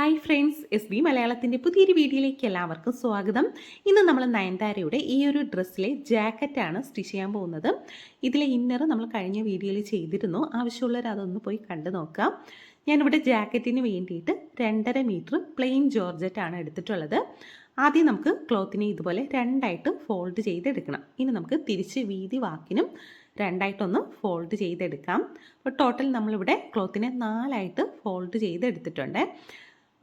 Hi friends, SB മലയാളത്തിൻ്റെ പുതിയൊരു വീഡിയോയിലേക്ക് എല്ലാവർക്കും സ്വാഗതം. ഇന്ന് നമ്മൾ നയൻതാരയുടെ ഈ ഒരു ഡ്രസ്സിലെ ജാക്കറ്റാണ് സ്റ്റിച്ച് ചെയ്യാൻ പോകുന്നത്. ഇതിലെ ഇന്നർ നമ്മൾ കഴിഞ്ഞ വീഡിയോയിൽ ചെയ്തിരുന്നു. ആവശ്യമുള്ളവർ അതൊന്ന് പോയി കണ്ടു നോക്കാം. ഞാനിവിടെ ജാക്കറ്റിന് വേണ്ടിയിട്ട് 2.5 മീറ്റർ പ്ലെയിൻ ജോർജറ്റാണ് എടുത്തിട്ടുള്ളത്. ആദ്യം നമുക്ക് ക്ലോത്തിനെ ഇതുപോലെ രണ്ടായിട്ട് ഫോൾഡ് ചെയ്തെടുക്കണം. ഇനി നമുക്ക് തിരിച്ച് വീതി വാക്കിനും രണ്ടായിട്ടൊന്ന് ഫോൾഡ് ചെയ്തെടുക്കാം. അപ്പോൾ ടോട്ടൽ നമ്മളിവിടെ ക്ലോത്തിനെ 4ആയിട്ട് ഫോൾഡ് ചെയ്തെടുത്തിട്ടുണ്ട്.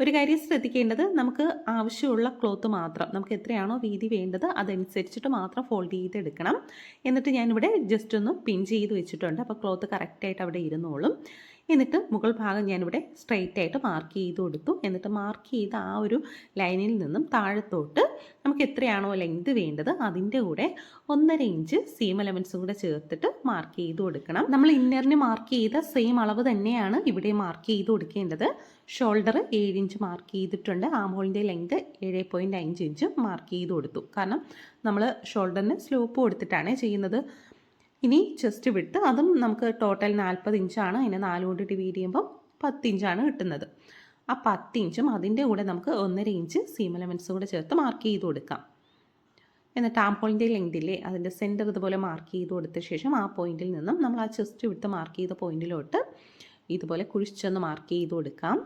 ഒരു കാര്യം ശ്രദ്ധിക്കേണ്ടത്, നമുക്ക് ആവശ്യമുള്ള ക്ലോത്ത് മാത്രം, നമുക്ക് എത്രയാണോ വീതി വേണ്ടത് അതനുസരിച്ചിട്ട് മാത്രം ഫോൾഡ് ചെയ്തെടുക്കണം. എന്നിട്ട് ഞാനിവിടെ ജസ്റ്റ് ഒന്ന് പിൻ ചെയ്ത് വെച്ചിട്ടുണ്ട്. അപ്പോൾ ക്ലോത്ത് കറക്റ്റായിട്ട് അവിടെ ഇരുന്നോളും. എന്നിട്ട് മുകൾ ഭാഗം ഞാനിവിടെ സ്ട്രെയിറ്റ് ആയിട്ട് മാർക്ക് ചെയ്ത് കൊടുത്തു. എന്നിട്ട് മാർക്ക് ചെയ്ത ആ ഒരു ലൈനിൽ നിന്നും താഴത്തോട്ട് നമുക്ക് എത്രയാണോ ലെങ്ത് വേണ്ടത് അതിൻ്റെ കൂടെ 1.5 ഇഞ്ച് സീം എലമെൻസും കൂടെ ചേർത്തിട്ട് മാർക്ക് ചെയ്ത് കൊടുക്കണം. നമ്മൾ ഇന്നറിന് മാർക്ക് ചെയ്ത സെയിം അളവ് തന്നെയാണ് ഇവിടെ മാർക്ക് ചെയ്ത് കൊടുക്കേണ്ടത്. ഷോൾഡർ 7 ഇഞ്ച് മാർക്ക് ചെയ്തിട്ടുണ്ട്. ആം ഹോളിൻ്റെ ലെങ്ത് 7.5 ഇഞ്ച് മാർക്ക് ചെയ്ത് കൊടുത്തു. കാരണം നമ്മൾ ഷോൾഡറിന് സ്ലോപ്പ് കൊടുത്തിട്ടാണ് ചെയ്യുന്നത്. ഇനി ചെസ്റ്റ് വിട്ട് അതും നമുക്ക് ടോട്ടൽ 40 ഇഞ്ചാണ്. അതിനെ 4 കൊണ്ട് ഡിവൈഡ് ചെയ്യുമ്പോൾ 10 ഇഞ്ചാണ് കിട്ടുന്നത്. ആ 10 ഇഞ്ചും അതിൻ്റെ കൂടെ നമുക്ക് 1.5 ഇഞ്ച് സീം എലമെൻസും കൂടെ ചേർത്ത് മാർക്ക് ചെയ്ത് കൊടുക്കാം. എന്നിട്ട് ആം ഹോളിൻ്റെ ലെങ്തില്ലേ അതിൻ്റെ സെൻറ്റർ ഇതുപോലെ മാർക്ക് ചെയ്ത് കൊടുത്ത ശേഷം ആ പോയിന്റിൽ നിന്നും നമ്മൾ ആ ചെസ്റ്റ് വിട്ട് മാർക്ക് ചെയ്ത പോയിന്റിലോട്ട് ഇതുപോലെ കുഴിച്ചൊന്ന് മാർക്ക് ചെയ്ത് കൊടുക്കാം.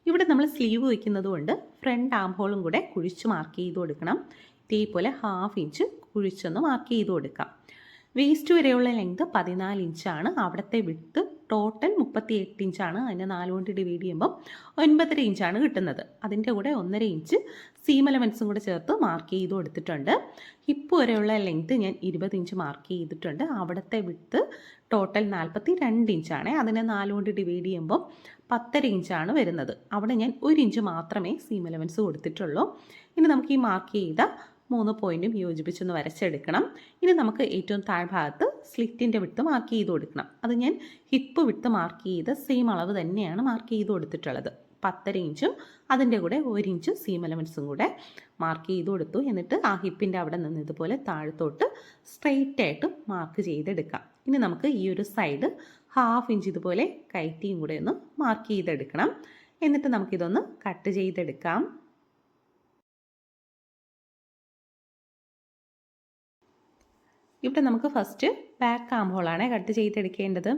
ഇവിടെ നമ്മൾ സ്ലീവ് വയ്ക്കുന്നത് കൊണ്ട് ഫ്രണ്ട് ആം ഹോളും കൂടെ കുഴിച്ച് മാർക്ക് ചെയ്ത് കൊടുക്കണം. ഇതേപോലെ 1/2 ഇഞ്ച് കുഴിച്ചൊന്ന് മാർക്ക് ചെയ്ത് കൊടുക്കാം. വേസ്റ്റ് വരെയുള്ള ലെങ്ത് 14 ഇഞ്ചാണ്. അവിടുത്തെ വിട്ട് ടോട്ടൽ 38 ഇഞ്ചാണ്. അതിനെ 4 കൊണ്ട് ഡിവൈഡ് ചെയ്യുമ്പോൾ 9.5 ഇഞ്ചാണ് കിട്ടുന്നത്. അതിൻ്റെ കൂടെ 1.5 ഇഞ്ച് സീം എലമെൻസും കൂടെ ചേർത്ത് മാർക്ക് ചെയ്ത് കൊടുത്തിട്ടുണ്ട്. ഹിപ്പ് വരെയുള്ള ലെങ്ത് ഞാൻ 20 ഇഞ്ച് മാർക്ക് ചെയ്തിട്ടുണ്ട്. അവിടുത്തെ വിട്ട് ടോട്ടൽ 42 ഇഞ്ചാണ്. അതിനെ 4 കൊണ്ട് ഡിവൈഡ് ചെയ്യുമ്പോൾ 10.5 ഇഞ്ചാണ് വരുന്നത്. അവിടെ ഞാൻ 1 ഇഞ്ച് മാത്രമേ സീം എലമെൻസ് കൊടുത്തിട്ടുള്ളൂ. ഇനി നമുക്ക് ഈ മാർക്ക് ചെയ്ത 3 പോയിന്റും യോജിപ്പിച്ചൊന്ന് വരച്ചെടുക്കണം. ഇനി നമുക്ക് ഏറ്റവും താഴ്ഭാഗത്ത് സ്ലിറ്റിൻ്റെ വിട്ട് മാർക്ക് ചെയ്ത് കൊടുക്കണം. അത് ഞാൻ ഹിപ്പ് വിട്ട് മാർക്ക് ചെയ്ത് സെയിം അളവ് തന്നെയാണ് മാർക്ക് ചെയ്ത് കൊടുത്തിട്ടുള്ളത്. 10.5 ഇഞ്ചും അതിൻ്റെ കൂടെ 1 ഇഞ്ച് സീം എലമെൻസും കൂടെ മാർക്ക് ചെയ്ത് കൊടുത്തു. എന്നിട്ട് ആ ഹിപ്പിൻ്റെ അവിടെ നിന്ന് ഇതുപോലെ താഴത്തോട്ട് സ്ട്രെയിറ്റ് ആയിട്ട് മാർക്ക് ചെയ്തെടുക്കാം. ഇനി നമുക്ക് ഈ ഒരു സൈഡ് 1/2 ഇഞ്ച് ഇതുപോലെ കയറ്റിയും കൂടെ ഒന്ന് മാർക്ക് ചെയ്തെടുക്കണം. എന്നിട്ട് നമുക്കിതൊന്ന് കട്ട് ചെയ്തെടുക്കാം. ഇവിടെ നമുക്ക് ഫസ്റ്റ് ബാക്ക് ആം ഹോളാണ് കട്ട് ചെയ്തെടുക്കേണ്ടത്.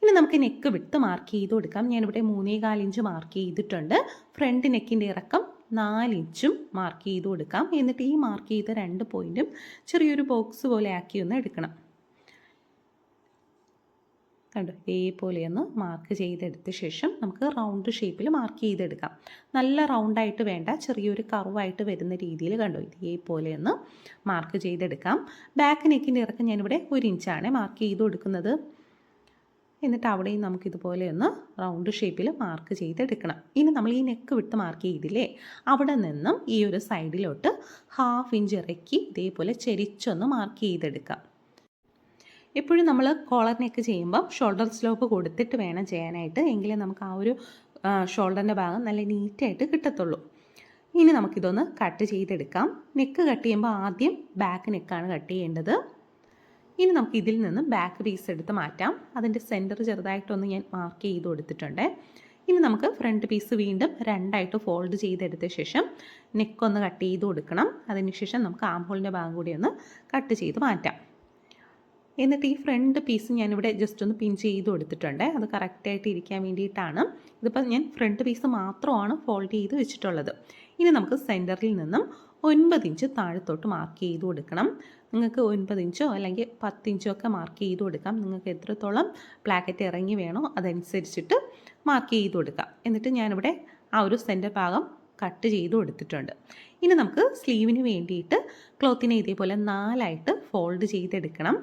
ഇനി നമുക്ക് നെക്ക് വിട്ട് മാർക്ക് ചെയ്ത് കൊടുക്കാം. ഞാനിവിടെ 3.25 ഇഞ്ച് മാർക്ക് ചെയ്തിട്ടുണ്ട്. ഫ്രണ്ട് നെക്കിൻ്റെ ഇറക്കം 4 ഇഞ്ചും മാർക്ക് ചെയ്ത് കൊടുക്കാം. എന്നിട്ട് ഈ മാർക്ക് ചെയ്ത 2 പോയിൻറ്റും ചെറിയൊരു ബോക്സ് പോലെ ആക്കി ഒന്ന് എടുക്കണം. കണ്ടോ, ഇതേപോലെ ഒന്ന് മാർക്ക് ചെയ്തെടുത്ത ശേഷം നമുക്ക് റൗണ്ട് ഷേപ്പിൽ മാർക്ക് ചെയ്തെടുക്കാം. നല്ല റൗണ്ടായിട്ട് വേണ്ട, ചെറിയൊരു കർവായിട്ട് വരുന്ന രീതിയിൽ കണ്ടോ ഇതേപോലെ ഒന്ന് മാർക്ക് ചെയ്തെടുക്കാം. ബാക്ക് നെക്കിൻ്റെ ഇറക്കം ഞാനിവിടെ 1 ഇഞ്ചാണ് മാർക്ക് ചെയ്ത് കൊടുക്കുന്നത്. എന്നിട്ട് അവിടെയും നമുക്കിതുപോലെ ഒന്ന് റൗണ്ട് ഷേപ്പിൽ മാർക്ക് ചെയ്തെടുക്കണം. ഇനി നമ്മൾ ഈ നെക്ക് വിട്ട് മാർക്ക് ചെയ്തില്ലേ, അവിടെ നിന്നും ഈ ഒരു സൈഡിലോട്ട് 1/2 ഇഞ്ച് ഇറക്കി ഇതേപോലെ ചെരിച്ചൊന്ന് മാർക്ക് ചെയ്തെടുക്കാം. എപ്പോഴും നമ്മൾ കോളർ നെക്ക് ചെയ്യുമ്പോൾ ഷോൾഡർ സ്ലോപ്പ് കൊടുത്തിട്ട് വേണം ചെയ്യാനായിട്ട്. എങ്കിലേ നമുക്ക് ആ ഒരു ഷോൾഡറിൻ്റെ ഭാഗം നല്ല നീറ്റായിട്ട് കിട്ടത്തുള്ളൂ. ഇനി നമുക്കിതൊന്ന് കട്ട് ചെയ്തെടുക്കാം. നെക്ക് കട്ട് ചെയ്യുമ്പോൾ ആദ്യം ബാക്ക് നെക്കാണ് കട്ട് ചെയ്യേണ്ടത്. ഇനി നമുക്ക് ഇതിൽ നിന്ന് ബാക്ക് പീസ് എടുത്ത് മാറ്റാം. അതിൻ്റെ സെൻറ്റർ ചെറുതായിട്ടൊന്ന് ഞാൻ മാർക്ക് ചെയ്ത് കൊടുത്തിട്ടുണ്ട്. ഇനി നമുക്ക് ഫ്രണ്ട് പീസ് വീണ്ടും 2ആയിട്ട് ഫോൾഡ് ചെയ്തെടുത്ത ശേഷം നെക്കൊന്ന് കട്ട് ചെയ്ത് കൊടുക്കണം. അതിനുശേഷം നമുക്ക് ആം ഹോളിൻ്റെ ഭാഗം കൂടി ഒന്ന് കട്ട് ചെയ്ത് മാറ്റാം. എന്നിട്ട് ഈ ഫ്രണ്ട് പീസ് ഞാനിവിടെ ജസ്റ്റ് ഒന്ന് പിൻ ചെയ്ത് കൊടുത്തിട്ടുണ്ട്. അത് കറക്റ്റായിട്ട് ഇരിക്കാൻ വേണ്ടിയിട്ടാണ്. ഇതിപ്പോൾ ഞാൻ ഫ്രണ്ട് പീസ് മാത്രമാണ് ഫോൾഡ് ചെയ്ത് വെച്ചിട്ടുള്ളത്. ഇനി നമുക്ക് സെൻറ്ററിൽ നിന്നും 9 ഇഞ്ച് താഴത്തോട്ട് മാർക്ക് ചെയ്ത് കൊടുക്കണം. നിങ്ങൾക്ക് 9 ഇഞ്ചോ അല്ലെങ്കിൽ 10 ഇഞ്ചോ ഒക്കെ മാർക്ക് ചെയ്ത് കൊടുക്കാം. നിങ്ങൾക്ക് എത്രത്തോളം പ്ലാക്കറ്റ് ഇറങ്ങി വേണോ അതനുസരിച്ചിട്ട് മാർക്ക് ചെയ്ത് കൊടുക്കാം. എന്നിട്ട് ഞാനിവിടെ ആ ഒരു സെൻറ്റർ ഭാഗം കട്ട് ചെയ്ത് കൊടുത്തിട്ടുണ്ട്. ഇനി നമുക്ക് സ്ലീവിന് വേണ്ടിയിട്ട് ക്ലോത്തിനെ ഇതേപോലെ 4ആയിട്ട് ഫോൾഡ് ചെയ്തെടുക്കണം.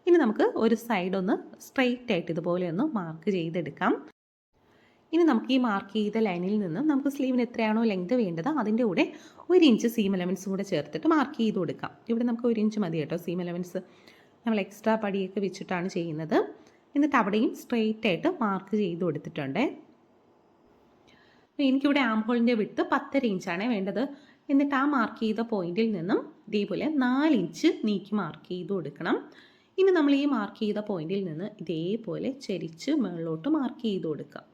ഇനി നമുക്ക് ഒരു സൈഡ് ഒന്ന് സ്ട്രെയിറ്റ് ആയിട്ട് ഇതുപോലെ ഒന്ന് മാർക്ക് ചെയ്തെടുക്കാം. ഇനി നമുക്ക് ഈ മാർക്ക് ചെയ്ത ലൈനിൽ നിന്ന് നമുക്ക് സ്ലീവിന് എത്രയാണോ ലെങ്ത് വേണ്ടത് അതിൻ്റെ കൂടെ 1 ഇഞ്ച് സീം എലമെൻസും കൂടെ ചേർത്തിട്ട് മാർക്ക് ചെയ്ത് കൊടുക്കാം. ഇവിടെ നമുക്ക് 1 ഇഞ്ച് മതി കേട്ടോ സീം എലമെൻസ്. നമ്മൾ എക്സ്ട്രാ പടിയൊക്കെ വെച്ചിട്ടാണ് ചെയ്യുന്നത്. എന്നിട്ട് അവിടെയും സ്ട്രെയിറ്റ് ആയിട്ട് മാർക്ക് ചെയ്ത് കൊടുത്തിട്ടുണ്ട്. എനിക്കിവിടെ ആം ഹോളിൻ്റെ വിട്ട് 10.5 ഇഞ്ചാണ് വേണ്ടത്. എന്നിട്ട് ആ മാർക്ക് ചെയ്ത പോയിന്റിൽ നിന്നും ഇതേപോലെ 4 ഇഞ്ച് നീക്കി മാർക്ക് ചെയ്ത് കൊടുക്കണം. ഇനി നമ്മൾ ഈ മാർക്ക് ചെയ്ത പോയിന്റിൽ നിന്ന് ഇതേപോലെ ചെരിച്ച് മുകളിലോട്ട് മാർക്ക് ചെയ്ത് കൊടുക്കാം.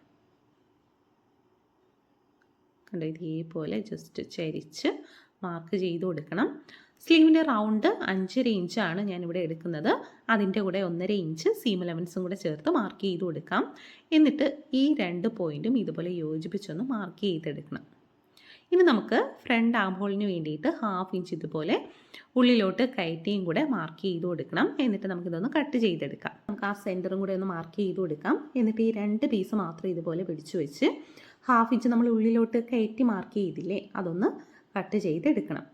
കണ്ടോ, ഇതേപോലെ ജസ്റ്റ് ചരിച്ച് മാർക്ക് ചെയ്ത് കൊടുക്കണം. സ്ലീവിൻ്റെ റൗണ്ട് 5.5 ഇഞ്ചാണ് ഞാനിവിടെ എടുക്കുന്നത്. അതിൻ്റെ കൂടെ 1.5 ഇഞ്ച് സീം അലവൻസും കൂടെ ചേർത്ത് മാർക്ക് ചെയ്ത് കൊടുക്കാം. എന്നിട്ട് ഈ 2 പോയിൻറ്റും ഇതുപോലെ യോജിപ്പിച്ചൊന്ന് മാർക്ക് ചെയ്തെടുക്കണം. ഇനി നമുക്ക് ഫ്രണ്ട് ആം ഹോളിന് വേണ്ടിയിട്ട് 1/2 ഇഞ്ച് ഇതുപോലെ ഉള്ളിലോട്ട് കയറ്റിയും കൂടെ മാർക്ക് ചെയ്ത് കൊടുക്കണം. എന്നിട്ട് നമുക്കിതൊന്ന് കട്ട് ചെയ്തെടുക്കാം. നമുക്ക് ആ സെൻറ്ററും കൂടെ ഒന്ന് മാർക്ക് ചെയ്ത് കൊടുക്കാം. എന്നിട്ട് ഈ 2 പീസ് മാത്രം ഇതുപോലെ പിടിച്ചു വെച്ച് 1/2 ഇഞ്ച് നമ്മൾ ഉള്ളിലോട്ട് കയറ്റി മാർക്ക് ചെയ്തില്ലേ, അതൊന്ന് കട്ട് ചെയ്തെടുക്കണം.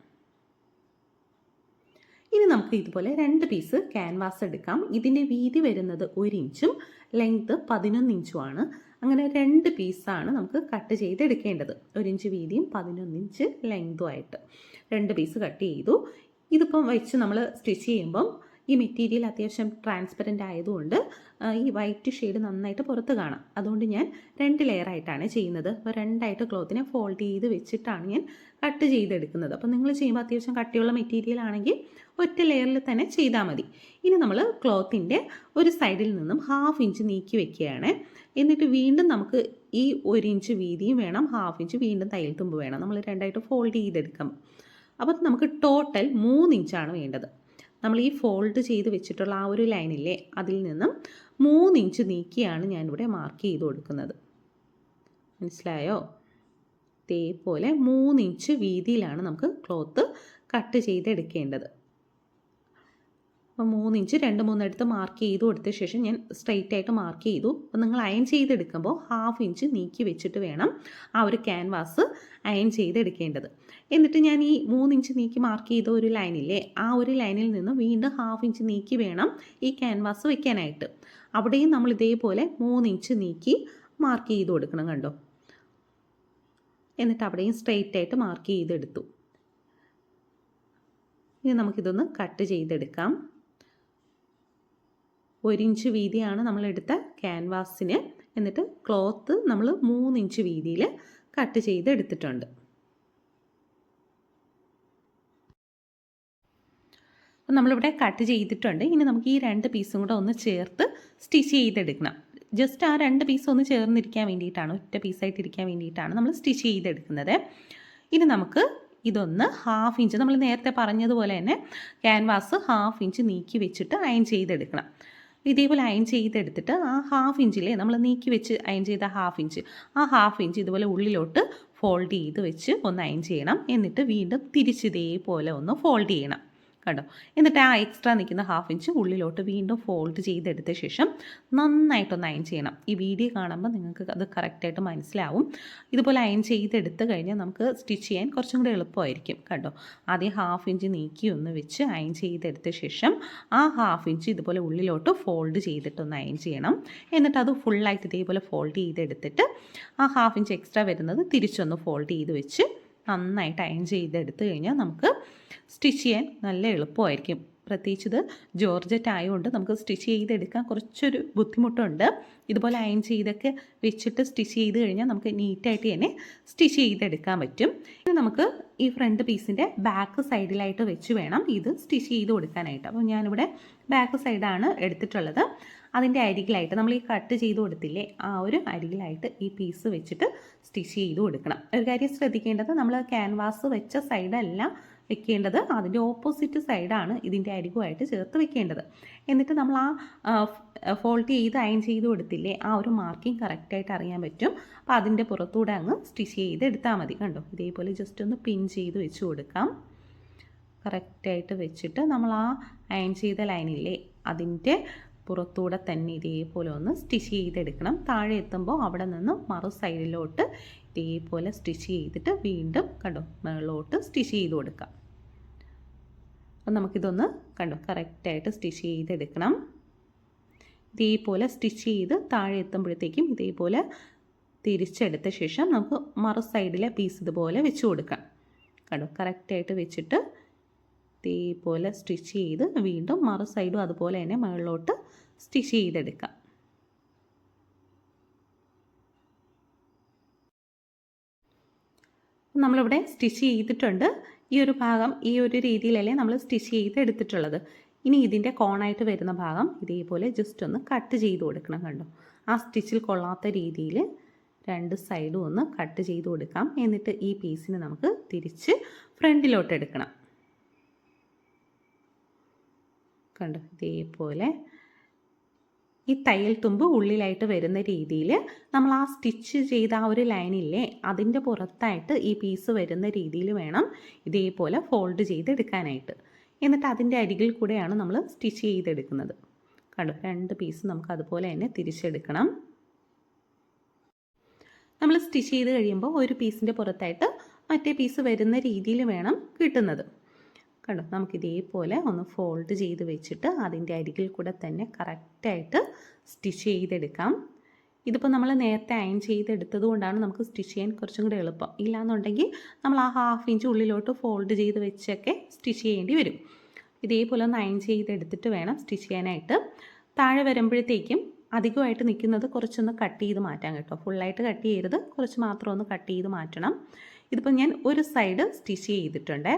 ഇനി നമുക്ക് ഇതുപോലെ 2 പീസ് ക്യാൻവാസ് എടുക്കാം. ഇതിൻ്റെ വീതി വരുന്നത് 1 ഇഞ്ചും ലെങ്ത് 11 ഇഞ്ചുമാണ്. അങ്ങനെ 2 പീസാണ് നമുക്ക് കട്ട് ചെയ്തെടുക്കേണ്ടത്. 1 ഇഞ്ച് വീതിയും 11 ഇഞ്ച് ലെങ്തും ആയിട്ട് 2 പീസ് കട്ട് ചെയ്തു. ഇതിപ്പം വെച്ച് നമ്മൾ സ്റ്റിച്ച് ചെയ്യുമ്പം ഈ മെറ്റീരിയൽ അത്യാവശ്യം ട്രാൻസ്പെറൻ്റ് ആയതുകൊണ്ട് ഈ വൈറ്റ് ഷെയ്ഡ് നന്നായിട്ട് പുറത്ത് കാണാം. അതുകൊണ്ട് ഞാൻ 2 ലെയറായിട്ടാണ് ചെയ്യുന്നത്. അപ്പോൾ 2ആയിട്ട് ക്ലോത്തിനെ ഫോൾഡ് ചെയ്ത് വെച്ചിട്ടാണ് ഞാൻ കട്ട് ചെയ്തെടുക്കുന്നത്. അപ്പോൾ നിങ്ങൾ ചെയ്യുമ്പോൾ അത്യാവശ്യം കട്ടിയുള്ള മെറ്റീരിയൽ ആണെങ്കിൽ ഒറ്റ ലെയറിൽ തന്നെ ചെയ്താൽ മതി. ഇനി നമ്മൾ ക്ലോത്തിൻ്റെ ഒരു സൈഡിൽ നിന്നും 1/2 ഇഞ്ച് നീക്കി വെക്കുകയാണ്. എന്നിട്ട് വീണ്ടും നമുക്ക് ഈ 1 ഇഞ്ച് വീതിയും വേണം, 1/2 ഇഞ്ച് വീണ്ടും തയ്യൽ തുമ്പ് വേണം. നമ്മൾ 2ആയിട്ട് ഫോൾഡ് ചെയ്തെടുക്കാം. അപ്പോൾ നമുക്ക് ടോട്ടൽ 3 ഇഞ്ചാണ് വേണ്ടത്. നമ്മൾ ഈ ഫോൾഡ് ചെയ്ത് വെച്ചിട്ടുള്ള ആ ഒരു ലൈനില്ലേ, അതിൽ നിന്നും 3 ഇഞ്ച് നീക്കിയാണ് ഞാനിവിടെ മാർക്ക് ചെയ്ത് കൊടുക്കുന്നത്. മനസ്സിലായോ? ഇതേപോലെ 3 ഇഞ്ച് വീതിയിലാണ് നമുക്ക് ക്ലോത്ത് കട്ട് ചെയ്തെടുക്കേണ്ടത്. അപ്പോൾ 3 ഇഞ്ച് 2-3 എടുത്ത് മാർക്ക് ചെയ്ത് കൊടുത്ത ശേഷം ഞാൻ സ്ട്രെയിറ്റ് ആയിട്ട് മാർക്ക് ചെയ്തു. അപ്പോൾ നിങ്ങൾ അയൺ ചെയ്തെടുക്കുമ്പോൾ 1/2 ഇഞ്ച് നീക്കി വെച്ചിട്ട് വേണം ആ ഒരു ക്യാൻവാസ് അയൺ ചെയ്തെടുക്കേണ്ടത്. എന്നിട്ട് ഞാൻ ഈ 3 ഇഞ്ച് നീക്കി മാർക്ക് ചെയ്ത ഒരു ലൈനില്ലേ, ആ ഒരു ലൈനിൽ നിന്ന് വീണ്ടും 1/2 ഇഞ്ച് നീക്കി വേണം ഈ ക്യാൻവാസ് വെക്കാനായിട്ട്. അവിടെയും നമ്മൾ ഇതേപോലെ 3 ഇഞ്ച് നീക്കി മാർക്ക് ചെയ്ത് കൊടുക്കണം. കണ്ടോ? എന്നിട്ട് അവിടെയും സ്ട്രെയിറ്റ് ആയിട്ട് മാർക്ക് ചെയ്തെടുത്തു. ഇനി നമുക്കിതൊന്ന് കട്ട് ചെയ്തെടുക്കാം. 1 ഇഞ്ച് വീതിയാണ് നമ്മളെടുത്ത ക്യാൻവാസിന്. എന്നിട്ട് ക്ലോത്ത് നമ്മൾ 3 ഇഞ്ച് വീതിയിൽ കട്ട് ചെയ്തെടുത്തിട്ടുണ്ട്. അപ്പോൾ നമ്മളിവിടെ കട്ട് ചെയ്തിട്ടുണ്ട്. ഇനി നമുക്ക് ഈ 2 പീസും കൂടെ ഒന്ന് ചേർത്ത് സ്റ്റിച്ച് ചെയ്തെടുക്കണം. ജസ്റ്റ് ആ 2 പീസ് ഒന്ന് ചേർന്നിരിക്കാൻ വേണ്ടിയിട്ടാണ്, ഒറ്റ പീസായിട്ടിരിക്കാൻ വേണ്ടിയിട്ടാണ് നമ്മൾ സ്റ്റിച്ച് ചെയ്തെടുക്കുന്നത്. ഇനി നമുക്ക് ഇതൊന്ന് 1/2 ഇഞ്ച്, നമ്മൾ നേരത്തെ പറഞ്ഞതുപോലെ തന്നെ ക്യാൻവാസ് 1/2 ഇഞ്ച് നീക്കി വെച്ചിട്ട് അയൺ ചെയ്തെടുക്കണം. ഇതേപോലെ അയൺ ചെയ്തെടുത്തിട്ട് ആ 1/2 ഇഞ്ചിലെ നമ്മൾ നീക്കി വെച്ച് അയൺ ചെയ്ത 1/2 ഇഞ്ച്, ആ 1/2 ഇഞ്ച് ഇതുപോലെ ഉള്ളിലോട്ട് ഫോൾഡ് ചെയ്ത് വെച്ച് ഒന്ന് അയൺ ചെയ്യണം. എന്നിട്ട് വീണ്ടും തിരിച്ചിതേപോലെ ഒന്ന് ഫോൾഡ് ചെയ്യണം. കണ്ടോ? എന്നിട്ട് ആ എക്സ്ട്രാ നിൽക്കുന്ന 1/2 ഇഞ്ച് ഉള്ളിലോട്ട് വീണ്ടും ഫോൾഡ് ചെയ്തെടുത്ത ശേഷം നന്നായിട്ടൊന്ന് അയൺ ചെയ്യണം. ഈ വീഡിയോ കാണുമ്പോൾ നിങ്ങൾക്ക് അത് കറക്റ്റായിട്ട് മനസ്സിലാവും. ഇതുപോലെ അയൺ ചെയ്തെടുത്ത് കഴിഞ്ഞാൽ നമുക്ക് സ്റ്റിച്ച് ചെയ്യാൻ കുറച്ചും കൂടി എളുപ്പമായിരിക്കും. കണ്ടോ? ആദ്യം 1/2 ഇഞ്ച് നീക്കി ഒന്ന് വെച്ച് അയൺ ചെയ്തെടുത്ത ശേഷം ആ 1/2 ഇഞ്ച് ഇതുപോലെ ഉള്ളിലോട്ട് ഫോൾഡ് ചെയ്തിട്ടൊന്ന് അയൺ ചെയ്യണം. എന്നിട്ട് അത് ഫുള്ളായിട്ട് ഇതേപോലെ ഫോൾഡ് ചെയ്തെടുത്തിട്ട് ആ 1/2 ഇഞ്ച് എക്സ്ട്രാ വരുന്നത് തിരിച്ചൊന്ന് ഫോൾഡ് ചെയ്ത് വെച്ച് നന്നായിട്ട് അയൺ ചെയ്തെടുത്ത് കഴിഞ്ഞാൽ നമുക്ക് സ്റ്റിച്ച് ചെയ്യാൻ നല്ല എളുപ്പമായിരിക്കും. പ്രത്യേകിച്ച് ഇത് ജോർജറ്റ് ആയതുകൊണ്ട് നമുക്ക് സ്റ്റിച്ച് ചെയ്തെടുക്കാൻ കുറച്ചൊരു ബുദ്ധിമുട്ടുണ്ട്. ഇതുപോലെ അയൺ ചെയ്തൊക്കെ വെച്ചിട്ട് സ്റ്റിച്ച് ചെയ്ത് കഴിഞ്ഞാൽ നമുക്ക് നീറ്റായിട്ട് തന്നെ സ്റ്റിച്ച് ചെയ്തെടുക്കാൻ പറ്റും. ഇനി നമുക്ക് ഈ ഫ്രണ്ട് പീസിൻ്റെ ബാക്ക് സൈഡിലായിട്ട് വെച്ച് വേണം ഇത് സ്റ്റിച്ച് ചെയ്ത് കൊടുക്കാനായിട്ട്. അപ്പോൾ ഞാനിവിടെ ബാക്ക് സൈഡാണ് എടുത്തിട്ടുള്ളത്. അതിൻ്റെ അരികിലായിട്ട് നമ്മൾ ഈ കട്ട് ചെയ്ത് കൊടുത്തില്ലേ, ആ ഒരു അരികിലായിട്ട് ഈ പീസ് വെച്ചിട്ട് സ്റ്റിച്ച് ചെയ്ത് കൊടുക്കണം. ഒരു കാര്യം ശ്രദ്ധിക്കേണ്ടത്, നമ്മൾ ക്യാൻവാസ് വെച്ച സൈഡല്ല വെക്കേണ്ടത്, അതിൻ്റെ ഓപ്പോസിറ്റ് സൈഡാണ് ഇതിൻ്റെ അരികുമായിട്ട് ചേർത്ത് വെക്കേണ്ടത്. എന്നിട്ട് നമ്മൾ ആ ഫോൾഡ് ചെയ്ത് അയൺ ചെയ്ത് കൊടുത്തില്ലേ, ആ ഒരു മാർക്കിംഗ് കറക്റ്റായിട്ട് അറിയാൻ പറ്റും. അപ്പോൾ അതിൻ്റെ പുറത്തൂടെ അങ്ങ് സ്റ്റിച്ച് ചെയ്ത് എടുത്താൽ മതി. കണ്ടോ? ഇതേപോലെ ജസ്റ്റ് ഒന്ന് പിൻ ചെയ്ത് വെച്ച് കൊടുക്കാം. കറക്റ്റായിട്ട് വെച്ചിട്ട് നമ്മൾ ആ അയൺ ചെയ്ത ലൈനില്ലേ, അതിൻ്റെ പുറത്തൂടെ തന്നെ ഇതേപോലെ ഒന്ന് സ്റ്റിച്ച് ചെയ്തെടുക്കണം. താഴെ എത്തുമ്പോൾ അവിടെ നിന്ന് മറു സൈഡിലോട്ട് ഇതേപോലെ സ്റ്റിച്ച് ചെയ്തിട്ട് വീണ്ടും കണ്ടോ മുകളിലോട്ട് സ്റ്റിച്ച് ചെയ്ത് കൊടുക്കാം. അപ്പം നമുക്കിതൊന്ന് കണ്ടോ കറക്റ്റായിട്ട് സ്റ്റിച്ച് ചെയ്തെടുക്കണം. ഇതേപോലെ സ്റ്റിച്ച് ചെയ്ത് താഴെ എത്തുമ്പോഴത്തേക്കും ഇതേപോലെ തിരിച്ചെടുത്ത ശേഷം നമുക്ക് മറു സൈഡിലെ പീസ് ഇതുപോലെ വെച്ച് കൊടുക്കാം. കണ്ടോ? കറക്റ്റായിട്ട് വെച്ചിട്ട് ഇതേപോലെ സ്റ്റിച്ച് ചെയ്ത് വീണ്ടും മറു സൈഡും അതുപോലെ തന്നെ മുകളിലോട്ട് സ്റ്റിച്ച് ചെയ്തെടുക്കാം. നമ്മളിവിടെ സ്റ്റിച്ച് ചെയ്തിട്ടുണ്ട്. ഈ ഒരു ഭാഗം ഈ ഒരു രീതിയിലല്ലേ നമ്മൾ സ്റ്റിച്ച് ചെയ്ത് എടുത്തിട്ടുള്ളത്. ഇനി ഇതിൻ്റെ കോണായിട്ട് വരുന്ന ഭാഗം ഇതേപോലെ ജസ്റ്റ് ഒന്ന് കട്ട് ചെയ്ത് കൊടുക്കണം. കണ്ടോ? ആ സ്റ്റിച്ചിൽ കൊള്ളാത്ത രീതിയിൽ രണ്ട് സൈഡും ഒന്ന് കട്ട് ചെയ്ത് കൊടുക്കാം. എന്നിട്ട് ഈ പീസിനെ നമുക്ക് തിരിച്ച് ഫ്രണ്ടിലോട്ട് എടുക്കണം. കണ്ടോ, ഇതേപോലെ ഈ തയ്യൽ തുമ്പ് ഉള്ളിലായിട്ട് വരുന്ന രീതിയിൽ നമ്മൾ ആ സ്റ്റിച്ച് ചെയ്ത ആ ഒരു ലൈനില്ലേ അതിൻ്റെ പുറത്തായിട്ട് ഈ പീസ് വരുന്ന രീതിയിൽ വേണം ഇതേപോലെ ഫോൾഡ് ചെയ്തെടുക്കാനായിട്ട്. എന്നിട്ട് അതിൻ്റെ അരികിൽ കൂടെയാണ് നമ്മൾ സ്റ്റിച്ച് ചെയ്തെടുക്കുന്നത്. കണ്ടോ, രണ്ട് പീസ് നമുക്ക് അതുപോലെ തന്നെ തിരിച്ചെടുക്കണം. നമ്മൾ സ്റ്റിച്ച് ചെയ്ത് കഴിയുമ്പോൾ ഒരു പീസിൻ്റെ പുറത്തായിട്ട് മറ്റേ പീസ് വരുന്ന രീതിയിൽ വേണം കിട്ടുന്നത്. കണ്ടോ, നമുക്കിതേപോലെ ഒന്ന് ഫോൾഡ് ചെയ്ത് വെച്ചിട്ട് അതിൻ്റെ അരികിൽ കൂടെ തന്നെ കറക്റ്റായിട്ട് സ്റ്റിച്ച് ചെയ്തെടുക്കാം. ഇതിപ്പോൾ നമ്മൾ നേരത്തെ അയൺ ചെയ്തെടുത്തത് കൊണ്ടാണ് നമുക്ക് സ്റ്റിച്ച് ചെയ്യാൻ കുറച്ചും കൂടെ എളുപ്പം. ഇല്ലാന്നുണ്ടെങ്കിൽ നമ്മൾ ആ 1/2 ഇഞ്ച് ഉള്ളിലോട്ട് ഫോൾഡ് ചെയ്ത് വെച്ചൊക്കെ സ്റ്റിച്ച് ചെയ്യേണ്ടി വരും. ഇതേപോലെ ഒന്ന് അയൺ ചെയ്തെടുത്തിട്ട് വേണം സ്റ്റിച്ച് ചെയ്യാനായിട്ട്. താഴെ വരുമ്പോഴത്തേക്കും അധികമായിട്ട് നിൽക്കുന്നത് കുറച്ചൊന്ന് കട്ട് ചെയ്ത് മാറ്റാം കേട്ടോ. ഫുള്ളായിട്ട് കട്ട് ചെയ്യരുത്, കുറച്ച് മാത്രം ഒന്ന് കട്ട് ചെയ്ത് മാറ്റണം. ഇതിപ്പോൾ ഞാൻ ഒരു സൈഡ് സ്റ്റിച്ച് ചെയ്തിട്ടുണ്ട്.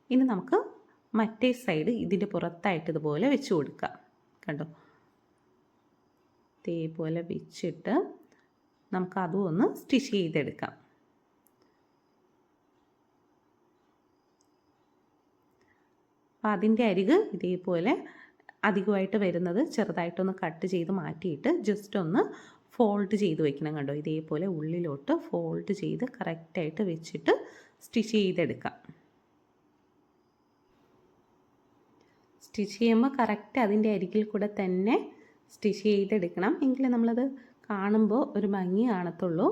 ഇനി നമുക്ക് മറ്റേ സൈഡ് ഇതിൻ്റെ പുറത്തായിട്ട് ഇതുപോലെ വെച്ച് കൊടുക്കാം. കണ്ടോ, ഇതേപോലെ വെച്ചിട്ട് നമുക്ക് അതും ഒന്ന് സ്റ്റിച്ച് ചെയ്തെടുക്കാം. അപ്പം അതിൻ്റെ അരിക് ഇതേപോലെ അധികമായിട്ട് വരുന്നത് ചെറുതായിട്ടൊന്ന് കട്ട് ചെയ്ത് മാറ്റിയിട്ട് ജസ്റ്റ് ഒന്ന് ഫോൾഡ് ചെയ്ത് വെക്കണം. കണ്ടോ, ഇതേപോലെ ഉള്ളിലോട്ട് ഫോൾഡ് ചെയ്ത് കറക്റ്റായിട്ട് വെച്ചിട്ട് സ്റ്റിച്ച് ചെയ്തെടുക്കാം. സ്റ്റിച്ച് ചെയ്യുമ്പോൾ കറക്റ്റ് അതിൻ്റെ അരികിൽ കൂടെ തന്നെ സ്റ്റിച്ച് ചെയ്തെടുക്കണം. എങ്കിലേ നമ്മളത് കാണുമ്പോൾ ഒരു ഭംഗി കാണത്തുള്ളൂ.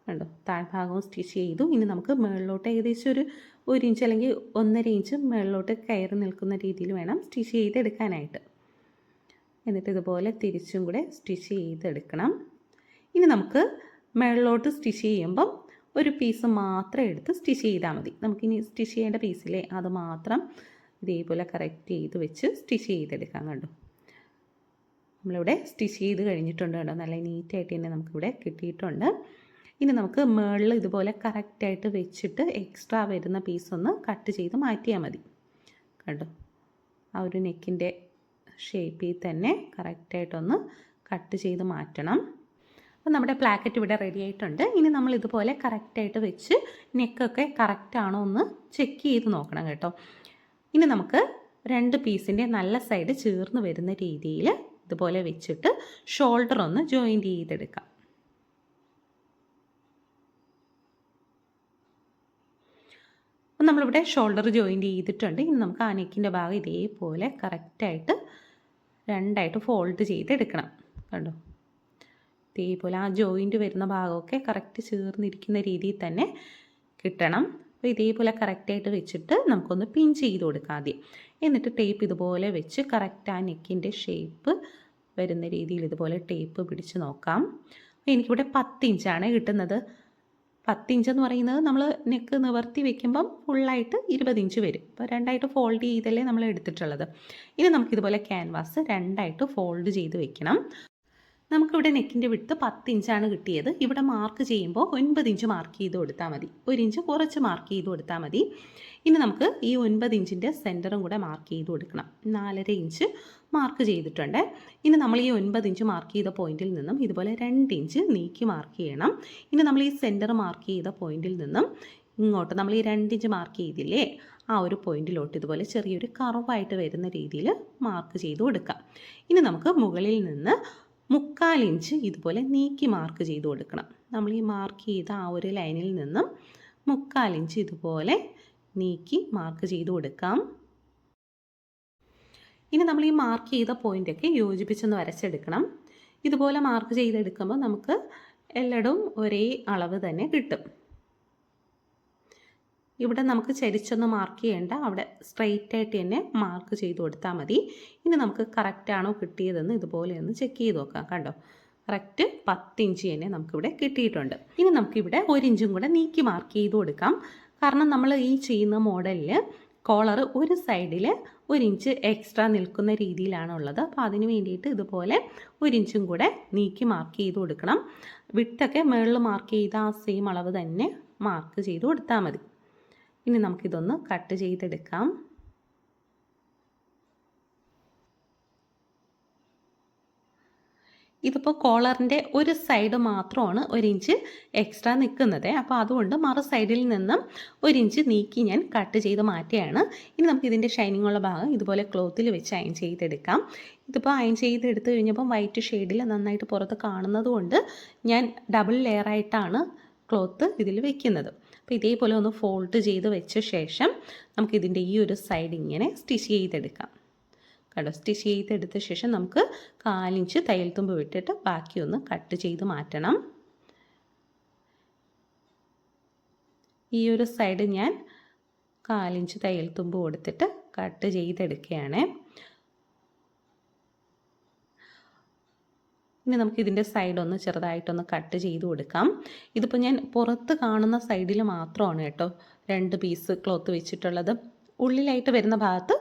കണ്ടോ, താഴ്ഭാഗവും സ്റ്റിച്ച് ചെയ്തു. ഇനി നമുക്ക് മുകളിലോട്ട് ഏകദേശം ഒരു ഇഞ്ച് അല്ലെങ്കിൽ 1.5 ഇഞ്ച് മുകളിലോട്ട് കയറി നിൽക്കുന്ന രീതിയിൽ വേണം സ്റ്റിച്ച് ചെയ്തെടുക്കാനായിട്ട്. എന്നിട്ട് ഇതുപോലെ തിരിച്ചും കൂടെ സ്റ്റിച്ച് ചെയ്തെടുക്കണം. ഇനി നമുക്ക് മുകളിലോട്ട് സ്റ്റിച്ച് ചെയ്യുമ്പം ഒരു പീസ് മാത്രം എടുത്ത് സ്റ്റിച്ച് ചെയ്താൽ മതി. നമുക്കിനി സ്റ്റിച്ച് ചെയ്യേണ്ട പീസിലെ അത് മാത്രം ഇതേപോലെ കറക്റ്റ് ചെയ്ത് വെച്ച് സ്റ്റിച്ച് ചെയ്തെടുക്കാം. കണ്ടോ, നമ്മളിവിടെ സ്റ്റിച്ച് ചെയ്ത് കഴിഞ്ഞിട്ടുണ്ട്. കണ്ടോ, നല്ല നീറ്റായിട്ട് തന്നെ നമുക്കിവിടെ കിട്ടിയിട്ടുണ്ട്. ഇനി നമുക്ക് മുകളിൽ ഇതുപോലെ കറക്റ്റായിട്ട് വെച്ചിട്ട് എക്സ്ട്രാ വരുന്ന പീസൊന്ന് കട്ട് ചെയ്ത് മാറ്റിയാൽ മതി. കണ്ടോ, ആ ഒരു നെക്കിൻ്റെ ഷേപ്പിൽ തന്നെ കറക്റ്റായിട്ടൊന്ന് കട്ട് ചെയ്ത് മാറ്റണം. അപ്പോൾ നമ്മുടെ പ്ലാക്കറ്റ് ഇവിടെ റെഡി ആയിട്ടുണ്ട്. ഇനി നമ്മൾ ഇതുപോലെ കറക്റ്റായിട്ട് വെച്ച് നെക്കൊക്കെ കറക്റ്റാണോ എന്ന് ചെക്ക് ചെയ്ത് നോക്കണം കേട്ടോ. ഇനി നമുക്ക് രണ്ട് പീസിൻ്റെ നല്ല സൈഡ് ചേർന്ന് വരുന്ന രീതിയിൽ ഇതുപോലെ വെച്ചിട്ട് ഷോൾഡർ ഒന്ന് ജോയിൻറ്റ് ചെയ്തെടുക്കാം. നമ്മളിവിടെ ഷോൾഡർ ജോയിൻറ്റ് ചെയ്തിട്ടുണ്ട്. ഇനി നമുക്ക് ആ നെക്കിൻ്റെ ഭാഗം ഇതേപോലെ കറക്റ്റായിട്ട് രണ്ടായിട്ട് ഫോൾഡ് ചെയ്തെടുക്കണം. കണ്ടോ, ഇതേപോലെ ആ ജോയിൻറ്റ് വരുന്ന ഭാഗമൊക്കെ കറക്റ്റ് ചേർന്നിരിക്കുന്ന രീതിയിൽ തന്നെ കിട്ടണം. അപ്പോൾ ഇതേപോലെ കറക്റ്റായിട്ട് വെച്ചിട്ട് നമുക്കൊന്ന് പിൻ ചെയ്ത് കൊടുക്കാം ആദ്യം. എന്നിട്ട് ടേപ്പ് ഇതുപോലെ വെച്ച് കറക്റ്റ് ആ നെക്കിൻ്റെ ഷേപ്പ് വരുന്ന രീതിയിൽ ഇതുപോലെ ടേപ്പ് പിടിച്ച് നോക്കാം. അപ്പോൾ എനിക്കിവിടെ 10 ഇഞ്ചാണ് കിട്ടുന്നത്. 10 ഇഞ്ചെന്ന് പറയുന്നത് നമ്മൾ നെക്ക് നിവർത്തി വെക്കുമ്പം ഫുള്ളായിട്ട് 20 ഇഞ്ച് വരും. അപ്പോൾ രണ്ടായിട്ട് ഫോൾഡ് ചെയ്തല്ലേ നമ്മൾ എടുത്തിട്ടുള്ളത്. ഇനി നമുക്കിതുപോലെ ക്യാൻവാസ് രണ്ടായിട്ട് ഫോൾഡ് ചെയ്ത് വെക്കണം. നമുക്കിവിടെ നെക്കിൻ്റെ വിഡ്ത്ത് 10 ഇഞ്ചാണ് കിട്ടിയത്. ഇവിടെ മാർക്ക് ചെയ്യുമ്പോൾ 9 ഇഞ്ച് മാർക്ക് ചെയ്ത് കൊടുത്താൽ മതി. 1 ഇഞ്ച് കുറച്ച് മാർക്ക് ചെയ്ത് കൊടുത്താൽ മതി. ഇനി നമുക്ക് ഈ 9 ഇഞ്ചിൻ്റെ സെൻറ്ററും കൂടെ മാർക്ക് ചെയ്ത് കൊടുക്കണം. 4.5 ഇഞ്ച് മാർക്ക് ചെയ്തിട്ടുണ്ട്. ഇനി നമ്മൾ ഈ 9 ഇഞ്ച് മാർക്ക് ചെയ്ത പോയിന്റിൽ നിന്നും ഇതുപോലെ 2 ഇഞ്ച് നീക്കി മാർക്ക് ചെയ്യണം. ഇനി നമ്മൾ ഈ സെൻറ്റർ മാർക്ക് ചെയ്ത പോയിന്റിൽ നിന്നും ഇങ്ങോട്ട് നമ്മൾ ഈ 2 ഇഞ്ച് മാർക്ക് ചെയ്തില്ലേ ആ ഒരു പോയിന്റിലോട്ട് ഇതുപോലെ ചെറിയൊരു കർവായിട്ട് വരുന്ന രീതിയിൽ മാർക്ക് ചെയ്ത് കൊടുക്കാം. ഇനി നമുക്ക് മുകളിൽ നിന്ന് 3/4 ഇഞ്ച് ഇതുപോലെ നീക്കി മാർക്ക് ചെയ്ത് കൊടുക്കണം. നമ്മൾ ഈ മാർക്ക് ചെയ്ത ആ ഒരു ലൈനിൽ നിന്നും 3/4 ഇഞ്ച് ഇതുപോലെ നീക്കി മാർക്ക് ചെയ്ത് കൊടുക്കാം. ഇനി നമ്മൾ ഈ മാർക്ക് ചെയ്ത പോയിൻ്റൊക്കെ യോജിപ്പിച്ചൊന്ന് വരച്ചെടുക്കണം. ഇതുപോലെ മാർക്ക് ചെയ്തെടുക്കുമ്പോൾ നമുക്ക് എല്ലായിടവും ഒരേ അളവ് തന്നെ കിട്ടും. ഇവിടെ നമുക്ക് ചരിച്ചൊന്ന് മാർക്ക് ചെയ്യേണ്ട, അവിടെ സ്ട്രെയിറ്റ് ആയിട്ട് തന്നെ മാർക്ക് ചെയ്ത് കൊടുത്താൽ മതി. ഇനി നമുക്ക് കറക്റ്റാണോ കിട്ടിയതെന്ന് ഇതുപോലെ ഒന്ന് ചെക്ക് ചെയ്ത് നോക്കാം. കണ്ടോ, കറക്റ്റ് 10 ഇഞ്ച് തന്നെ നമുക്കിവിടെ കിട്ടിയിട്ടുണ്ട്. ഇനി നമുക്കിവിടെ 1 ഇഞ്ചും കൂടെ നീക്കി മാർക്ക് ചെയ്ത് കൊടുക്കാം. കാരണം നമ്മൾ ഈ ചെയ്യുന്ന മോഡലിൽ കോളർ ഒരു സൈഡിൽ 1 ഇഞ്ച് എക്സ്ട്രാ നിൽക്കുന്ന രീതിയിലാണുള്ളത്. അപ്പോൾ അതിന് വേണ്ടിയിട്ട് ഇതുപോലെ 1 ഇഞ്ചും കൂടെ നീക്കി മാർക്ക് ചെയ്ത് കൊടുക്കണം. വിട്ടൊക്കെ മുകളിൽ മാർക്ക് ചെയ്ത ആ സെയിം അളവ് തന്നെ മാർക്ക് ചെയ്ത് കൊടുത്താൽ മതി. ഇനി നമുക്കിതൊന്ന് കട്ട് ചെയ്തെടുക്കാം. ഇതിപ്പോൾ കോളറിൻ്റെ ഒരു സൈഡ് മാത്രമാണ് 1 ഇഞ്ച് എക്സ്ട്രാ നിൽക്കുന്നത്. അപ്പോൾ അതുകൊണ്ട് മറു സൈഡിൽ നിന്നും 1 ഇഞ്ച് നീക്കി ഞാൻ കട്ട് ചെയ്ത് മാറ്റുകയാണ്. ഇനി നമുക്ക് ഇതിൻ്റെ ഷൈനിങ് ഉള്ള ഭാഗം ഇതുപോലെ ക്ലോത്തിൽ വെച്ച് അയൺ ചെയ്തെടുക്കാം. ഇതിപ്പോൾ അയൺ ചെയ്തെടുത്ത് കഴിഞ്ഞപ്പം വൈറ്റ് ഷെയ്ഡിൽ നന്നായിട്ട് പുറത്ത് കാണുന്നത് കൊണ്ട് ഞാൻ ഡബിൾ ലെയറായിട്ടാണ് ക്ലോത്ത് ഇതിൽ വെക്കുന്നത്. അപ്പോൾ ഇതേപോലെ ഒന്ന് ഫോൾഡ് ചെയ്ത് വെച്ച ശേഷം നമുക്കിതിൻ്റെ ഈ ഒരു സൈഡ് ഇങ്ങനെ സ്റ്റിച്ച് ചെയ്തെടുക്കാം. കണ്ടോ, സ്റ്റിച്ച് ചെയ്തെടുത്ത ശേഷം നമുക്ക് 1/4 ഇഞ്ച് തയ്യൽ തുമ്പ് വിട്ടിട്ട് ബാക്കി ഒന്ന് കട്ട് ചെയ്ത് മാറ്റണം. ഈ ഒരു സൈഡ് ഞാൻ 1/4 ഇഞ്ച് തയ്യൽ തുമ്പ് കൊടുത്തിട്ട് കട്ട് ചെയ്തെടുക്കുകയാണ്. ഇനി നമുക്ക് ഇതിൻ്റെ സൈഡ് ഒന്ന് ചെറുതായിട്ടൊന്ന് കട്ട് ചെയ്ത് കൊടുക്കാം. ഇതിപ്പോൾ ഞാൻ പുറത്ത് കാണുന്ന സൈഡിൽ മാത്രമാണ് കേട്ടോ 2 പീസ് ക്ലോത്ത് വെച്ചിട്ടുള്ളത്. ഉള്ളിലായിട്ട് വരുന്ന ഭാഗത്ത്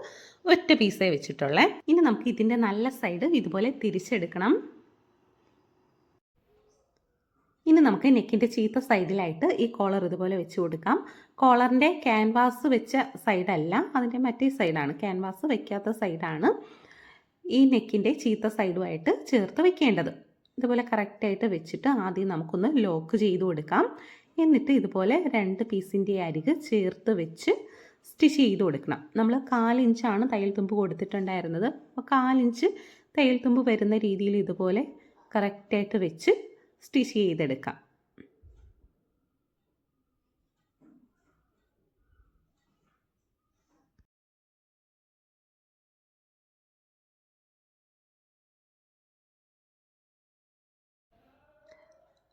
ഒറ്റ പീസേ വെച്ചിട്ടുള്ളേ. ഇനി നമുക്ക് ഇതിൻ്റെ നല്ല സൈഡ് ഇതുപോലെ തിരിച്ചെടുക്കണം. ഇനി നമുക്ക് നെക്കിൻ്റെ ചീത്ത സൈഡിലായിട്ട് ഈ കോളർ ഇതുപോലെ വെച്ച് കൊടുക്കാം. കോളറിൻ്റെ ക്യാൻവാസ് വെച്ച സൈഡല്ല, അതിൻ്റെ മറ്റേ സൈഡാണ്, ക്യാൻവാസ് വെക്കാത്ത സൈഡാണ് ഈ നെക്കിൻ്റെ ചീത്ത സൈഡുമായിട്ട് ചേർത്ത് വെക്കേണ്ടത്. ഇതുപോലെ കറക്റ്റായിട്ട് വെച്ചിട്ട് ആദ്യം നമുക്കൊന്ന് ലോക്ക് ചെയ്ത് കൊടുക്കാം. എന്നിട്ട് ഇതുപോലെ 2 പീസിൻ്റെ അരിക് ചേർത്ത് വെച്ച് സ്റ്റിച്ച് ചെയ്ത് കൊടുക്കണം. നമ്മൾ 1/4 ഇഞ്ചാണ് തയ്യൽ തുമ്പ് കൊടുത്തിട്ടുണ്ടായിരുന്നത്. അപ്പോൾ 1/4 ഇഞ്ച് തയ്യൽ തുമ്പ് വരുന്ന രീതിയിൽ ഇതുപോലെ കറക്റ്റായിട്ട് വെച്ച് സ്റ്റിച്ച് ചെയ്തെടുക്കാം.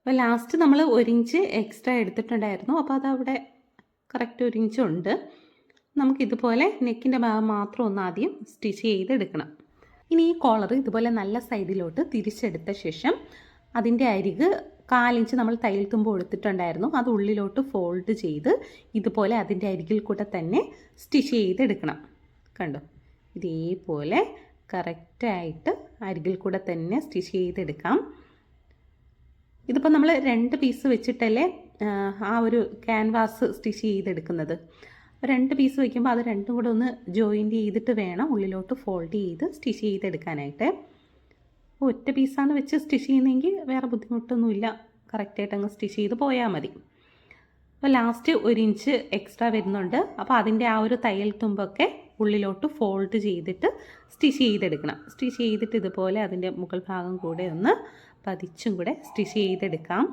അപ്പോൾ ലാസ്റ്റ് നമ്മൾ 1 ഇഞ്ച് എക്സ്ട്രാ എടുത്തിട്ടുണ്ടായിരുന്നു. അപ്പോൾ അതവിടെ കറക്റ്റ് 1 ഇഞ്ച് ഉണ്ട്. നമുക്കിതുപോലെ നെക്കിൻ്റെ ഭാഗം മാത്രം ഒന്ന് ആദ്യം സ്റ്റിച്ച് ചെയ്തെടുക്കണം. ഇനി ഈ കോളർ ഇതുപോലെ നല്ല സൈഡിലോട്ട് തിരിച്ചെടുത്ത ശേഷം അതിൻ്റെ അരിക് 1/4 ഇഞ്ച് നമ്മൾ തയ്യൽ തുമ്പ് കൊടുത്തിട്ടുണ്ടായിരുന്നു, അത് ഉള്ളിലോട്ട് ഫോൾഡ് ചെയ്ത് ഇതുപോലെ അതിൻ്റെ അരികിൽ കൂടെ തന്നെ സ്റ്റിച്ച് ചെയ്തെടുക്കണം. കണ്ടോ, ഇതേപോലെ കറക്റ്റായിട്ട് അരികിൽ കൂടെ തന്നെ സ്റ്റിച്ച് ചെയ്തെടുക്കാം. ഇതിപ്പോൾ നമ്മൾ 2 പീസ് വെച്ചിട്ടല്ലേ ആ ഒരു ക്യാൻവാസ് സ്റ്റിച്ച് ചെയ്തെടുക്കുന്നത്. 2 പീസ് വയ്ക്കുമ്പോൾ അത് രണ്ടും കൂടെ ഒന്ന് ജോയിൻറ്റ് ചെയ്തിട്ട് വേണം ഉള്ളിലോട്ട് ഫോൾഡ് ചെയ്ത് സ്റ്റിച്ച് ചെയ്തെടുക്കാനായിട്ട്. ഒറ്റ പീസാണ് വെച്ച് സ്റ്റിച്ച് ചെയ്യുന്നതെങ്കിൽ വേറെ ബുദ്ധിമുട്ടൊന്നുമില്ല, കറക്റ്റായിട്ട് അങ്ങ് സ്റ്റിച്ച് ചെയ്ത് പോയാൽ മതി. അപ്പോൾ ലാസ്റ്റ് 1 ഇഞ്ച് എക്സ്ട്രാ വരുന്നുണ്ട്. അപ്പോൾ അതിൻ്റെ ആ ഒരു തയ്യൽ തുമ്പൊക്കെ ഉള്ളിലോട്ട് ഫോൾഡ് ചെയ്തിട്ട് സ്റ്റിച്ച് ചെയ്തെടുക്കണം. സ്റ്റിച്ച് ചെയ്തിട്ട് ഇതുപോലെ അതിൻ്റെ മുകൾ ഭാഗം കൂടെ ഒന്ന് പതിച്ചും കൂടെ സ്റ്റിച്ച് ചെയ്തെടുക്കാം.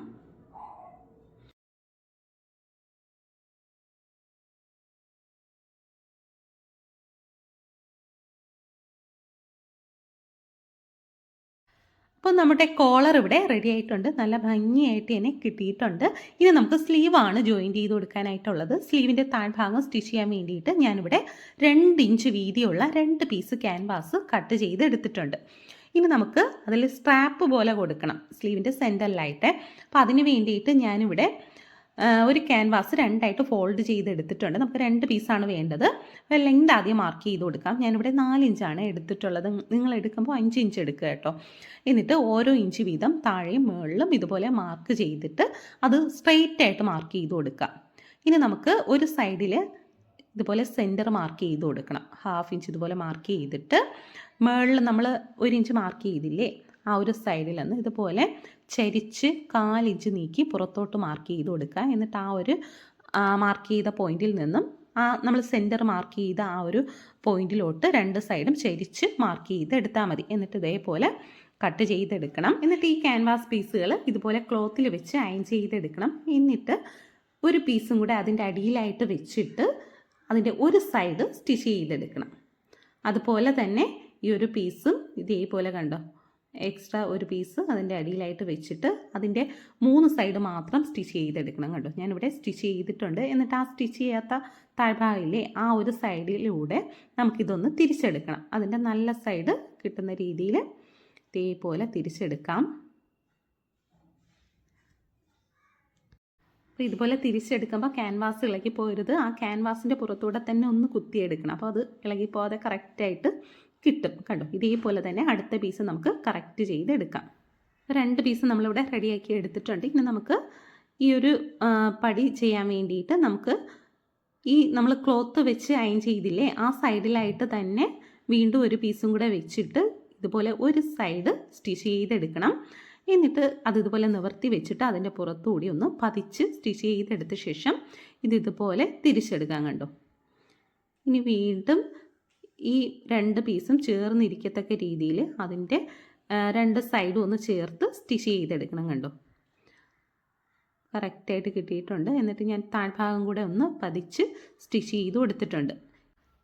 അപ്പോൾ നമ്മുടെ കോളർ ഇവിടെ റെഡി ആയിട്ടുണ്ട്, നല്ല ഭംഗിയായിട്ട് തന്നെ കിട്ടിയിട്ടുണ്ട്. ഇനി നമുക്ക് സ്ലീവാണ് ജോയിൻ ചെയ്ത് കൊടുക്കാനായിട്ടുള്ളത്. സ്ലീവിൻ്റെ താഴ്ഭാഗം സ്റ്റിച്ച് ചെയ്യാൻ വേണ്ടിയിട്ട് ഞാനിവിടെ 2 ഇഞ്ച് വീതിയുള്ള 2 പീസ് ക്യാൻവാസ് കട്ട് ചെയ്ത് എടുത്തിട്ടുണ്ട്. ഇനി നമുക്ക് അതിൽ സ്ട്രാപ്പ് പോലെ കൊടുക്കണം സ്ലീവിൻ്റെ സെൻറ്ററിലായിട്ട്. അപ്പോൾ അതിന് വേണ്ടിയിട്ട് ഞാനിവിടെ ഒരു ക്യാൻവാസ് 2ആയിട്ട് ഫോൾഡ് ചെയ്തെടുത്തിട്ടുണ്ട്. നമുക്ക് 2 പീസാണ് വേണ്ടത്. ലെങ്ത് ആദ്യം മാർക്ക് ചെയ്ത് കൊടുക്കാം. ഞാനിവിടെ 4 ഇഞ്ചാണ് എടുത്തിട്ടുള്ളത്. നിങ്ങൾ എടുക്കുമ്പോൾ 5 ഇഞ്ച് എടുക്കുക കേട്ടോ. എന്നിട്ട് ഓരോ ഇഞ്ച് വീതം താഴെയും മുകളിലും ഇതുപോലെ മാർക്ക് ചെയ്തിട്ട് അത് സ്ട്രെയിറ്റ് ആയിട്ട് മാർക്ക് ചെയ്ത് കൊടുക്കാം. ഇനി നമുക്ക് ഒരു സൈഡിൽ ഇതുപോലെ സെൻറ്റർ മാർക്ക് ചെയ്ത് കൊടുക്കണം. 1/2 ഇഞ്ച് ഇതുപോലെ മാർക്ക് ചെയ്തിട്ട് മുകളിൽ നമ്മൾ 1 ഇഞ്ച് മാർക്ക് ചെയ്തില്ലേ, ആ ഒരു സൈഡിൽ നിന്ന് ഇതുപോലെ ചരിച്ച് 1/4 ഇഞ്ച് നീക്കി പുറത്തോട്ട് മാർക്ക് ചെയ്ത് കൊടുക്കുക. എന്നിട്ട് ആ ഒരു മാർക്ക് ചെയ്ത പോയിന്റിൽ നിന്നും നമ്മൾ സെൻറ്റർ മാർക്ക് ചെയ്ത ആ ഒരു പോയിന്റിലോട്ട് 2 സൈഡും ചരിച്ച് മാർക്ക് ചെയ്ത് എടുത്താൽ മതി. എന്നിട്ട് ഇതേപോലെ കട്ട് ചെയ്തെടുക്കണം. എന്നിട്ട് ഈ ക്യാൻവാസ് പീസുകൾ ഇതുപോലെ ക്ലോത്തിൽ വെച്ച് അയൺ ചെയ്തെടുക്കണം. എന്നിട്ട് ഒരു പീസും കൂടെ അതിൻ്റെ അടിയിലായിട്ട് വെച്ചിട്ട് അതിൻ്റെ ഒരു സൈഡ് സ്റ്റിച്ച് ചെയ്തെടുക്കണം. അതുപോലെ തന്നെ ഈ ഒരു പീസും ഇതേപോലെ കണ്ടോ, എക്സ്ട്രാ ഒരു പീസ് അതിൻ്റെ അടിയിലായിട്ട് വെച്ചിട്ട് അതിൻ്റെ 3 സൈഡ് മാത്രം സ്റ്റിച്ച് ചെയ്തെടുക്കണം. കണ്ടോ, ഞാനിവിടെ സ്റ്റിച്ച് ചെയ്തിട്ടുണ്ട്. എന്നിട്ട് ആ സ്റ്റിച്ച് ചെയ്യാത്ത താഴ്ഭാഗമില്ലേ, ആ ഒരു സൈഡിലൂടെ നമുക്കിതൊന്ന് തിരിച്ചെടുക്കണം. അതിൻ്റെ നല്ല സൈഡ് കിട്ടുന്ന രീതിയിൽ ഇതേപോലെ തിരിച്ചെടുക്കാം. അപ്പോൾ ഇതുപോലെ തിരിച്ചെടുക്കുമ്പോൾ ക്യാൻവാസ് ഇളകി പോരുത്. ആ ക്യാൻവാസിൻ്റെ പുറത്തൂടെ തന്നെ ഒന്ന് കുത്തിയെടുക്കണം. അപ്പോൾ അത് ഇളകിപ്പോകാതെ കറക്റ്റായിട്ട് കിട്ടും. കണ്ടോ, ഇതേപോലെ തന്നെ അടുത്ത പീസ് നമുക്ക് കറക്റ്റ് ചെയ്തെടുക്കാം. 2 പീസ് നമ്മളിവിടെ റെഡിയാക്കി എടുത്തിട്ടുണ്ട്. ഇനി നമുക്ക് ഈ ഒരു പടി ചെയ്യാൻ വേണ്ടിയിട്ട് നമുക്ക് ഈ നമ്മൾ ക്ലോത്ത് വെച്ച് അയൺ ചെയ്തില്ലേ, ആ സൈഡിലായിട്ട് തന്നെ വീണ്ടും ഒരു പീസും കൂടെ വെച്ചിട്ട് ഇതുപോലെ ഒരു സൈഡ് സ്റ്റിച്ച് ചെയ്തെടുക്കണം. എന്നിട്ട് അത് ഇതുപോലെ നിവർത്തി വെച്ചിട്ട് അതിൻ്റെ പുറത്തുകൂടി ഒന്ന് പതിച്ച് സ്റ്റിച്ച് ചെയ്തെടുത്ത ശേഷം ഇതുപോലെ തിരിച്ചെടുക്കാൻ കണ്ടോ. ഇനി വീണ്ടും ഈ 2 പീസും ചേർന്നിരിക്കത്തക്ക രീതിയിൽ അതിൻ്റെ 2 സൈഡും ഒന്ന് ചേർത്ത് സ്റ്റിച്ച് ചെയ്തെടുക്കണം കണ്ടോ. കറക്റ്റായിട്ട് കിട്ടിയിട്ടുണ്ട്. എന്നിട്ട് ഞാൻ താഴ്ഭാഗം കൂടെ ഒന്ന് പതിച്ച് സ്റ്റിച്ച് ചെയ്ത് കൊടുത്തിട്ടുണ്ട്.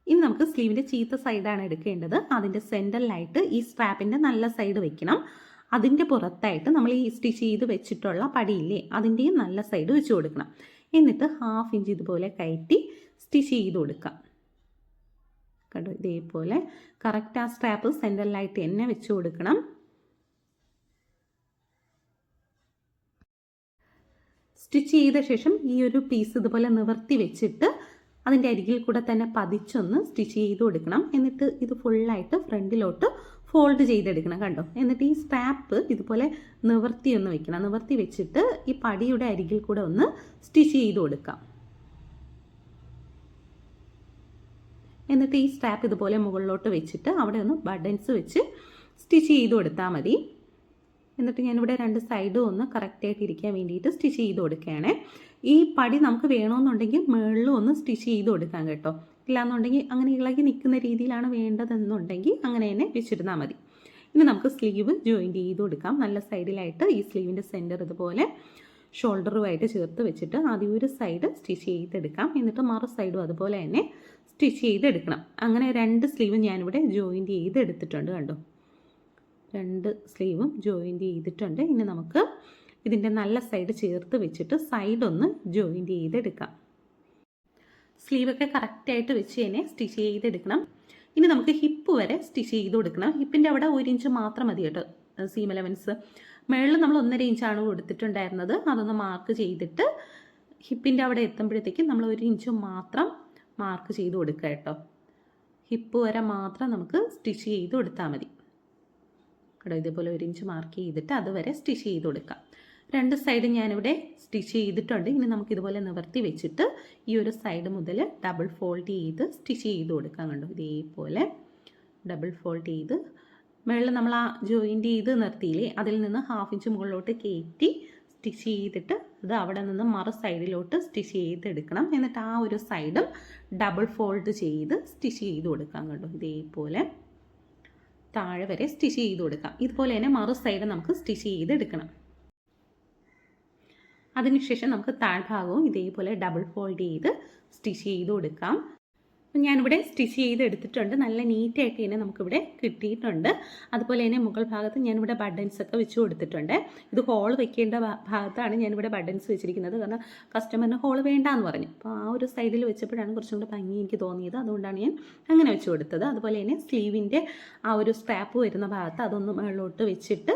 ഇനി നമുക്ക് സ്ലീവിൻ്റെ ചീത്ത സൈഡാണ് എടുക്കേണ്ടത്. അതിൻ്റെ സെൻറ്ററിലായിട്ട് ഈ സ്ട്രാപ്പിൻ്റെ നല്ല സൈഡ് വെക്കണം. അതിൻ്റെ പുറത്തായിട്ട് നമ്മൾ ഈ സ്റ്റിച്ച് ചെയ്ത് വെച്ചിട്ടുള്ള പടിയില്ലേ അതിൻ്റെയും നല്ല സൈഡ് വെച്ച് കൊടുക്കണം. എന്നിട്ട് 1/2 ഇഞ്ച് ഇതുപോലെ കയറ്റി സ്റ്റിച്ച് ചെയ്ത് കൊടുക്കാം കണ്ടോ. ഇതേപോലെ കറക്റ്റ് ആ സ്ട്രാപ്പ് സെൻറ്ററിലായിട്ട് തന്നെ വെച്ച് കൊടുക്കണം. സ്റ്റിച്ച് ചെയ്ത ശേഷം ഈ ഒരു പീസ് ഇതുപോലെ നിവർത്തി വെച്ചിട്ട് അതിൻ്റെ അരികിൽ കൂടെ തന്നെ പതിച്ചൊന്ന് സ്റ്റിച്ച് ചെയ്ത് കൊടുക്കണം. എന്നിട്ട് ഇത് ഫുള്ളായിട്ട് ഫ്രണ്ടിലോട്ട് ഫോൾഡ് ചെയ്തെടുക്കണം കണ്ടോ. എന്നിട്ട് ഈ സ്ട്രാപ്പ് ഇതുപോലെ നിവർത്തി ഒന്ന് വെക്കണം. നിവർത്തി വെച്ചിട്ട് ഈ പടിയുടെ അരികിൽ കൂടെ ഒന്ന് സ്റ്റിച്ച് ചെയ്ത് കൊടുക്കാം. എന്നിട്ട് ഈ സ്ട്രാപ്പ് ഇതുപോലെ മുകളിലോട്ട് വെച്ചിട്ട് അവിടെ ഒന്ന് ബട്ടൺസ് വെച്ച് സ്റ്റിച്ച് ചെയ്ത് കൊടുത്താൽ മതി. എന്നിട്ട് ഞാനിവിടെ 2 സൈഡും ഒന്ന് കറക്റ്റായിട്ട് ഇരിക്കാൻ വേണ്ടിയിട്ട് സ്റ്റിച്ച് ചെയ്ത് കൊടുക്കുകയാണ്. ഈ പടി നമുക്ക് വേണമെന്നുണ്ടെങ്കിൽ മുകളിലും ഒന്ന് സ്റ്റിച്ച് ചെയ്ത് കൊടുക്കാം കേട്ടോ. ഇല്ലാന്നുണ്ടെങ്കിൽ അങ്ങനെ ഇളകി നിൽക്കുന്ന രീതിയിലാണ് വേണ്ടതെന്നുണ്ടെങ്കിൽ അങ്ങനെ തന്നെ വെച്ചിരുന്നാൽ മതി. ഇനി നമുക്ക് സ്ലീവ് ജോയിൻറ്റ് ചെയ്ത് കൊടുക്കാം. നല്ല സൈഡിലായിട്ട് ഈ സ്ലീവിൻ്റെ സെൻറ്റർ ഇതുപോലെ ഷോൾഡറുമായിട്ട് ചേർത്ത് വെച്ചിട്ട് ആദ്യം ഒരു സൈഡ് സ്റ്റിച്ച് ചെയ്തെടുക്കാം. എന്നിട്ട് മറു സൈഡും അതുപോലെ തന്നെ സ്റ്റിച്ച് ചെയ്തെടുക്കണം. അങ്ങനെ 2 സ്ലീവ് ഞാനിവിടെ ജോയിൻറ്റ് ചെയ്തെടുത്തിട്ടുണ്ട് കണ്ടോ. 2 സ്ലീവും ജോയിൻറ്റ് ചെയ്തിട്ടുണ്ട്. ഇനി നമുക്ക് ഇതിൻ്റെ നല്ല സൈഡ് ചേർത്ത് വെച്ചിട്ട് സൈഡൊന്ന് ജോയിൻറ്റ് ചെയ്തെടുക്കാം. സ്ലീവൊക്കെ കറക്റ്റായിട്ട് വെച്ച് തന്നെ സ്റ്റിച്ച് ചെയ്തെടുക്കണം. ഇനി നമുക്ക് ഹിപ്പ് വരെ സ്റ്റിച്ച് ചെയ്ത് കൊടുക്കണം. ഹിപ്പിൻ്റെ അവിടെ 1 ഇഞ്ച് മാത്രം മതി കേട്ടോ സീം അലവൻസ്. മുകളിൽ നമ്മൾ 1.5 ഇഞ്ചാണ് കൊടുത്തിട്ടുണ്ടായിരുന്നത്. അതൊന്ന് മാർക്ക് ചെയ്തിട്ട് ഹിപ്പിൻ്റെ അവിടെ എത്തുമ്പോഴത്തേക്കും നമ്മൾ 1 ഇഞ്ച് മാത്രം മാർക്ക് ചെയ്ത് കൊടുക്കുക കേട്ടോ. ഹിപ്പ് വരെ മാത്രം നമുക്ക് സ്റ്റിച്ച് ചെയ്ത് കൊടുത്താൽ മതി കേട്ടോ. ഇതേപോലെ 1 ഇഞ്ച് മാർക്ക് ചെയ്തിട്ട് അതുവരെ സ്റ്റിച്ച് ചെയ്ത് കൊടുക്കാം. 2 സൈഡ് ഞാനിവിടെ സ്റ്റിച്ച് ചെയ്തിട്ടുണ്ട്. ഇനി നമുക്ക് ഇതുപോലെ നിവർത്തി വെച്ചിട്ട് ഈ ഒരു സൈഡ് മുതൽ ഡബിൾ ഫോൾഡ് ചെയ്ത് സ്റ്റിച്ച് ചെയ്ത് കൊടുക്കാം കണ്ടോ. ഇതേപോലെ ഡബിൾ ഫോൾഡ് ചെയ്ത് മുകളിൽ നമ്മൾ ആ ജോയിൻറ്റ് ചെയ്ത് നിർത്തിയില്ലേ അതിൽ നിന്ന് 1/2 ഇഞ്ച് മുകളിലോട്ട് കയറ്റി സ്റ്റിച്ച് ചെയ്തിട്ട് അത് അവിടെ നിന്ന് മറു സൈഡിലോട്ട് സ്റ്റിച്ച് ചെയ്തെടുക്കണം. എന്നിട്ട് ആ ഒരു സൈഡും ഡബിൾ ഫോൾഡ് ചെയ്ത് സ്റ്റിച്ച് ചെയ്ത് കൊടുക്കാം കണ്ടോ. ഇതേപോലെ താഴെ വരെ സ്റ്റിച്ച് ചെയ്ത് കൊടുക്കാം. ഇതുപോലെ തന്നെ മറു സൈഡ് നമുക്ക് സ്റ്റിച്ച് ചെയ്തെടുക്കണം. അതിനുശേഷം നമുക്ക് താഴ്ഭാഗവും ഇതേപോലെ ഡബിൾ ഫോൾഡ് ചെയ്ത് സ്റ്റിച്ച് ചെയ്ത് കൊടുക്കാം. ഞാനിവിടെ സ്റ്റിച്ച് ചെയ്ത് എടുത്തിട്ടുണ്ട്. നല്ല നീറ്റായിട്ട് തന്നെ നമുക്കിവിടെ കിട്ടിയിട്ടുണ്ട്. അതുപോലെ തന്നെ മുകൾ ഭാഗത്ത് ഞാനിവിടെ ബട്ടൺസ് ഒക്കെ വെച്ച് കൊടുത്തിട്ടുണ്ട്. ഇത് ഹോൾ വെക്കേണ്ട ഭാഗത്താണ് ഞാനിവിടെ ബട്ടൺസ് വെച്ചിരിക്കുന്നത്. കാരണം കസ്റ്റമറിന് ഹോൾ വേണ്ടാന്ന് പറഞ്ഞു. അപ്പോൾ ആ ഒരു സൈഡിൽ വെച്ചപ്പോഴാണ് കുറച്ചും കൂടെ ഭംഗി എനിക്ക് തോന്നിയത്. അതുകൊണ്ടാണ് ഞാൻ അങ്ങനെ വെച്ച് കൊടുത്തത്. അതുപോലെ തന്നെ സ്ലീവിൻ്റെ ആ ഒരു സ്ട്രാപ്പ് വരുന്ന ഭാഗത്ത് അതൊന്ന് മുകളിലോട്ട് വെച്ചിട്ട്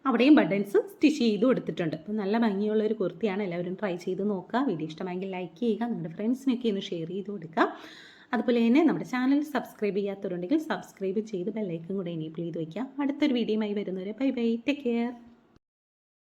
അവിടെയും ബട്ടൺസ് സ്റ്റിച്ച് ചെയ്ത് കൊടുത്തിട്ടുണ്ട്. അപ്പോൾ നല്ല ഭംഗിയുള്ളൊരു കുർത്തിയാണ്. എല്ലാവരും ട്രൈ ചെയ്ത് നോക്കുക. വീഡിയോ ഇഷ്ടമായെങ്കിൽ ലൈക്ക് ചെയ്യുക. നിങ്ങളുടെ ഫ്രണ്ട്സിനൊക്കെ ഒന്ന് ഷെയർ ചെയ്ത് കൊടുക്കുക. അതുപോലെ തന്നെ നമ്മുടെ ചാനൽ സബ്സ്ക്രൈബ് ചെയ്യാത്തവരുണ്ടെങ്കിൽ സബ്സ്ക്രൈബ് ചെയ്ത് ബെല്ലൈക്കൺ കൂടെ എനേബിൾ ചെയ്ത് വയ്ക്കുക. അടുത്തൊരു വീഡിയോയുമായി വരുന്നവരെ ബൈ ബൈ, ടേക്ക് കെയർ.